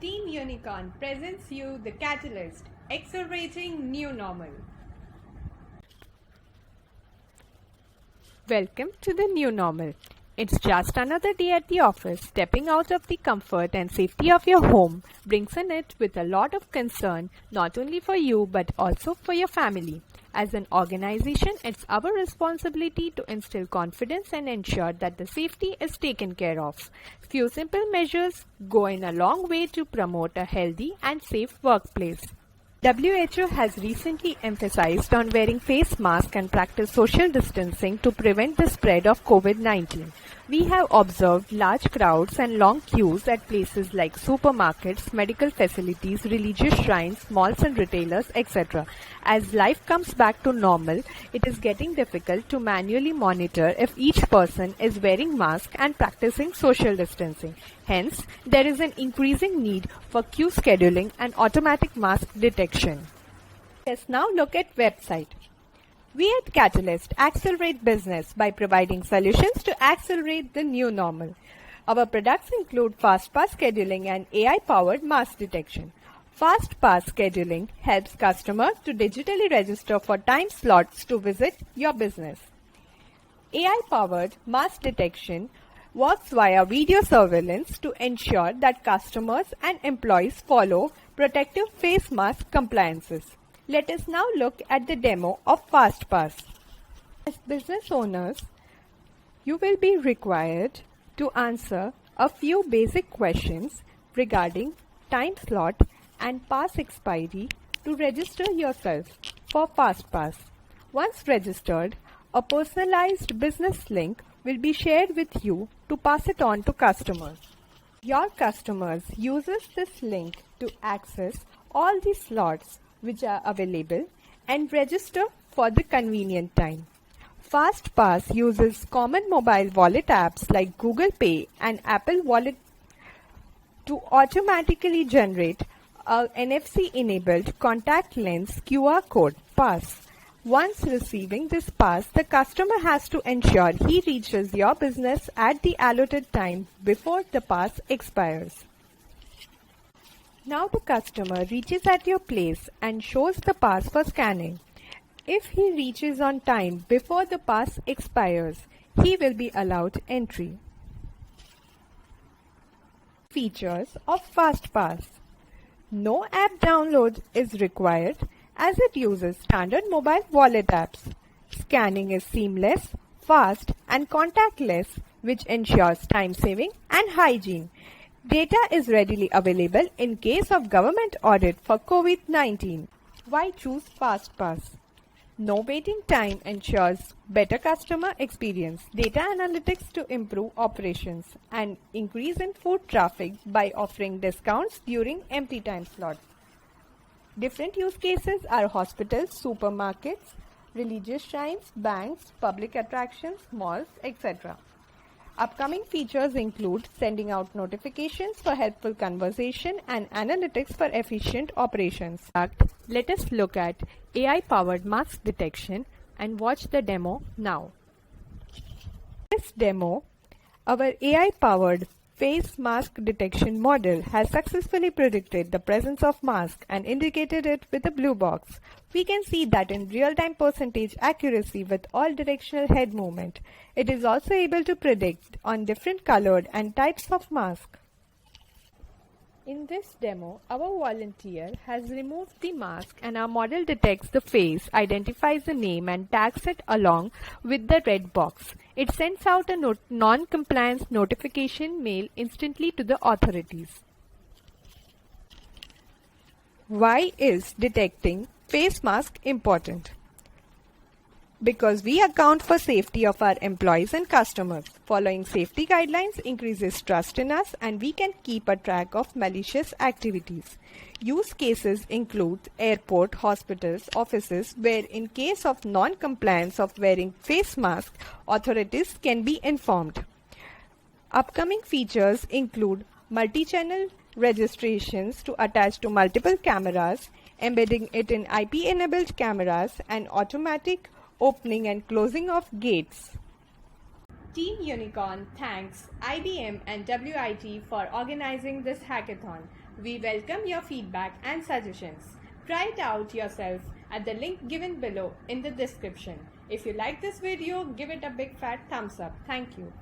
Team Unicorn presents you the Catalyst, accelerating new normal. Welcome to the new normal. It's just another day at the office. Stepping out of the comfort and safety of your home brings in it with a lot of concern, not only for you but also for your family. As an organization, it's our responsibility to instill confidence and ensure that the safety is taken care of. Few simple measures go in a long way to promote a healthy and safe workplace. WHO has recently emphasized on wearing face masks and practice social distancing to prevent the spread of COVID-19. We have observed large crowds and long queues at places like supermarkets, medical facilities, religious shrines, malls and retailers, etc. As life comes back to normal, it is getting difficult to manually monitor if each person is wearing masks and practicing social distancing. Hence, there is an increasing need for queue scheduling and automatic mask detection. Let's now look at website. We at Catalyst accelerate business by providing solutions to accelerate the new normal. Our products include FastPass scheduling and AI-powered mask detection. FastPass scheduling helps customers to digitally register for time slots to visit your business. AI-powered mask detection works via video surveillance to ensure that customers and employees follow protective face mask compliances. Let us now look at the demo of FastPass. As business owners, you will be required to answer a few basic questions regarding time slot and pass expiry to register yourself for FastPass. Once registered, a personalized business link will be shared with you to pass it on to customers. Your customers uses this link to access all the slots which are available and register for the convenient time. FastPass uses common mobile wallet apps like Google Pay and Apple Wallet to automatically generate a NFC-enabled contact lens QR code pass. Once receiving this pass, the customer has to ensure he reaches your business at the allotted time before the pass expires. Now the customer reaches at your place and shows the pass for scanning. If he reaches on time before the pass expires, he will be allowed entry. Features of FastPass. No app download is required as it uses standard mobile wallet apps. Scanning is seamless, fast and contactless, which ensures time saving and hygiene. Data is readily available in case of government audit for COVID-19. Why choose FastPass? No waiting time ensures better customer experience, data analytics to improve operations, and increase in foot traffic by offering discounts during empty time slots. Different use cases are hospitals, supermarkets, religious shrines, banks, public attractions, malls, etc. Upcoming features include sending out notifications for helpful conversation and analytics for efficient operations. Let us look at AI-powered mask detection and watch the demo now. In this demo, our AI-powered face mask detection model has successfully predicted the presence of mask and indicated it with a blue box. We can see that in real-time percentage accuracy with all directional head movement. It is also able to predict on different colored and types of mask. In this demo, our volunteer has removed the mask and our model detects the face, identifies the name and tags it along with the red box. It sends out a non-compliance notification mail instantly to the authorities. Why is detecting face mask important? Because we account for safety of our employees and customers. Following safety guidelines increases trust in us and we can keep a track of malicious activities. Use cases include airport, hospitals, offices where in case of non-compliance of wearing face mask, authorities can be informed. Upcoming features include multi-channel registrations to attach to multiple cameras, embedding it in IP-enabled cameras and automatic opening and closing of gates. Team Unicorn thanks IBM and WIT for organizing this hackathon. We welcome your feedback and suggestions. Try it out yourself at the link given below in the description. If you like this video, give it a big fat thumbs up. Thank you.